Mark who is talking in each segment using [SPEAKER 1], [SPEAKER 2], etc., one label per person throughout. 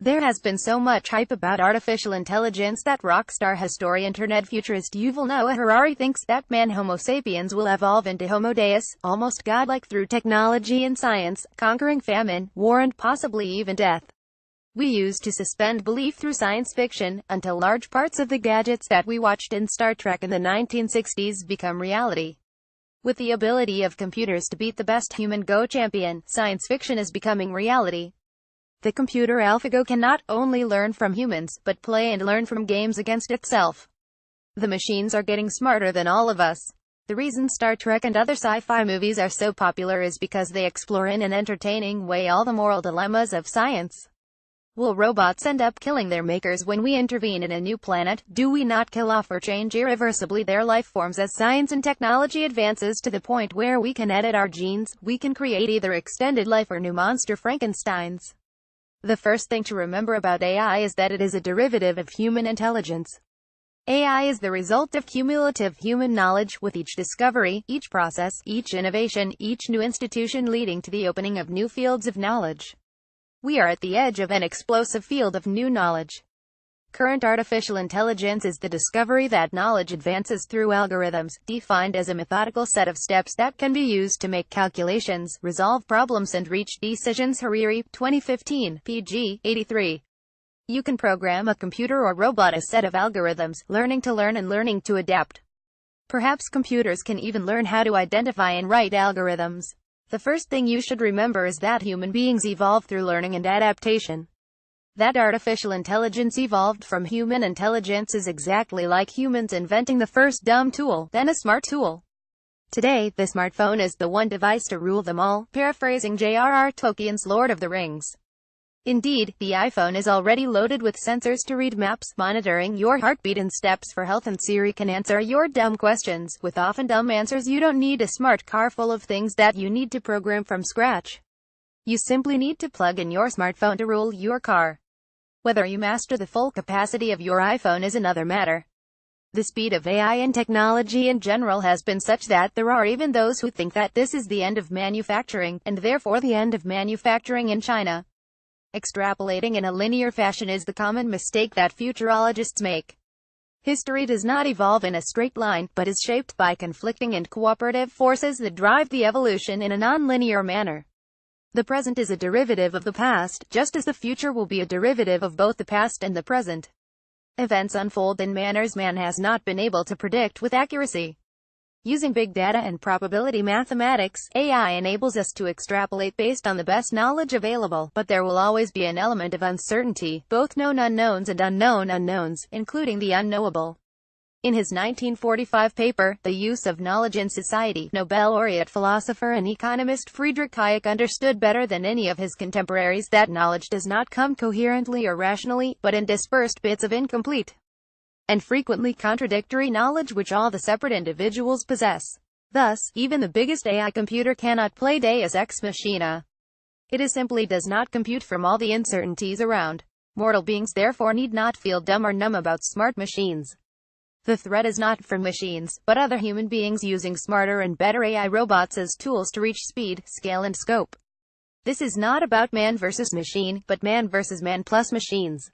[SPEAKER 1] There has been so much hype about artificial intelligence that rockstar historianturnedfuturist Yuval Noah Harari thinks that man Homo sapiens will evolve into Homo Deus, almost godlike through technology and science, conquering famine, war and possibly even death. We used to suspend belief through science fiction, until large parts of the gadgets that we watched in Star Trek in the 1960s become reality. With the ability of computers to beat the best human Go champion, science fiction is becoming reality. The computer AlphaGo can not only learn from humans, but play and learn from games against itself. The machines are getting smarter than all of us. The reason Star Trek and other sci-fi movies are so popular is because they explore in an entertaining way all the moral dilemmas of science. Will robots end up killing their makers when we intervene in a new planet? Do we not kill off or change irreversibly their life forms as science and technology advances to the point where we can edit our genes? We can create either extended life or new monster Frankensteins. The first thing to remember about AI is that it is a derivative of human intelligence. AI is the result of cumulative human knowledge, with each discovery, each process, each innovation, each new institution leading to the opening of new fields of knowledge. We are at the edge of an explosive field of new knowledge. Current artificial intelligence is the discovery that knowledge advances through algorithms, defined as a methodical set of steps that can be used to make calculations, resolve problems and reach decisions. Hariri, 2015, pg. 83. You can program a computer or robot a set of algorithms, learning to learn and learning to adapt. Perhaps computers can even learn how to identify and write algorithms. The first thing you should remember is that human beings evolve through learning and adaptation. That artificial intelligence evolved from human intelligence is exactly like humans inventing the first dumb tool, then a smart tool. Today, the smartphone is the one device to rule them all, paraphrasing J.R.R. Tolkien's Lord of the Rings. Indeed, the iPhone is already loaded with sensors to read maps, monitoring your heartbeat and steps for health, and Siri can answer your dumb questions, with often dumb answers. You don't need a smart car full of things that you need to program from scratch. You simply need to plug in your smartphone to rule your car. Whether you master the full capacity of your iPhone is another matter. The speed of AI and technology in general has been such that there are even those who think that this is the end of manufacturing, and therefore the end of manufacturing in China. Extrapolating in a linear fashion is the common mistake that futurologists make. History does not evolve in a straight line, but is shaped by conflicting and cooperative forces that drive the evolution in a non-linear manner. The present is a derivative of the past, just as the future will be a derivative of both the past and the present. Events unfold in manners man has not been able to predict with accuracy. Using big data and probability mathematics, AI enables us to extrapolate based on the best knowledge available, but there will always be an element of uncertainty, both known unknowns and unknown unknowns, including the unknowable. In his 1945 paper, The Use of Knowledge in Society, Nobel laureate philosopher and economist Friedrich Hayek understood better than any of his contemporaries that knowledge does not come coherently or rationally, but in dispersed bits of incomplete and frequently contradictory knowledge which all the separate individuals possess. Thus, even the biggest AI computer cannot play Deus ex machina. It simply does not compute from all the uncertainties around. Mortal beings therefore need not feel dumb or numb about smart machines. The threat is not from machines, but other human beings using smarter and better AI robots as tools to reach speed, scale and scope. This is not about man versus machine, but man versus man plus machines.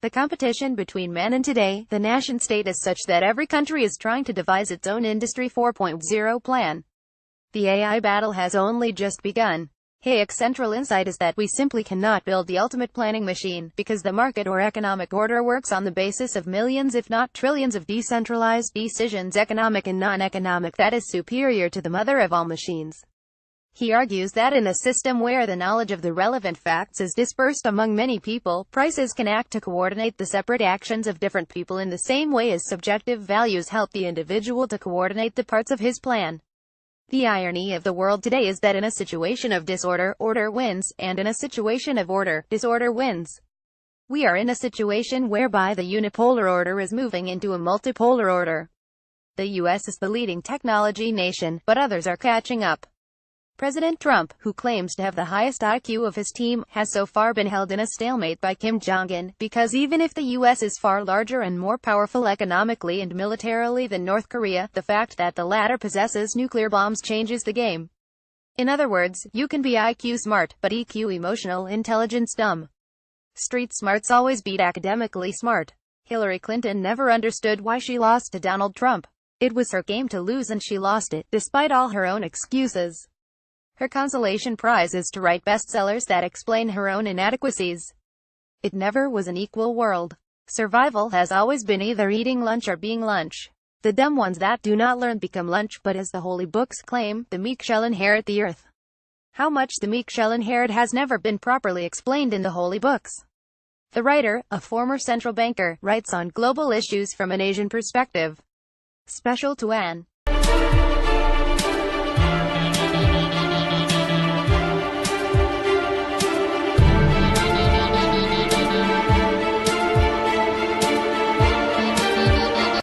[SPEAKER 1] The competition between man and today, the nation-state, is such that every country is trying to devise its own Industry 4.0 plan. The AI battle has only just begun. Hayek's central insight is that we simply cannot build the ultimate planning machine, because the market or economic order works on the basis of millions if not trillions of decentralized decisions, economic and non-economic, that is superior to the mother of all machines. He argues that in a system where the knowledge of the relevant facts is dispersed among many people, prices can act to coordinate the separate actions of different people in the same way as subjective values help the individual to coordinate the parts of his plan. The irony of the world today is that in a situation of disorder, order wins, and in a situation of order, disorder wins. We are in a situation whereby the unipolar order is moving into a multipolar order. The US is the leading technology nation, but others are catching up. President Trump, who claims to have the highest IQ of his team, has so far been held in a stalemate by Kim Jong-un, because even if the US is far larger and more powerful economically and militarily than North Korea, the fact that the latter possesses nuclear bombs changes the game. In other words, you can be IQ smart, but EQ emotional intelligence dumb. Street smarts always beat academically smart. Hillary Clinton never understood why she lost to Donald Trump. It was her game to lose and she lost it, despite all her own excuses. Her consolation prize is to write bestsellers that explain her own inadequacies. It never was an equal world. Survival has always been either eating lunch or being lunch. The dumb ones that do not learn become lunch, but as the holy books claim, the meek shall inherit the earth. How much the meek shall inherit has never been properly explained in the holy books. The writer, a former central banker, writes on global issues from an Asian perspective. Special to Anne.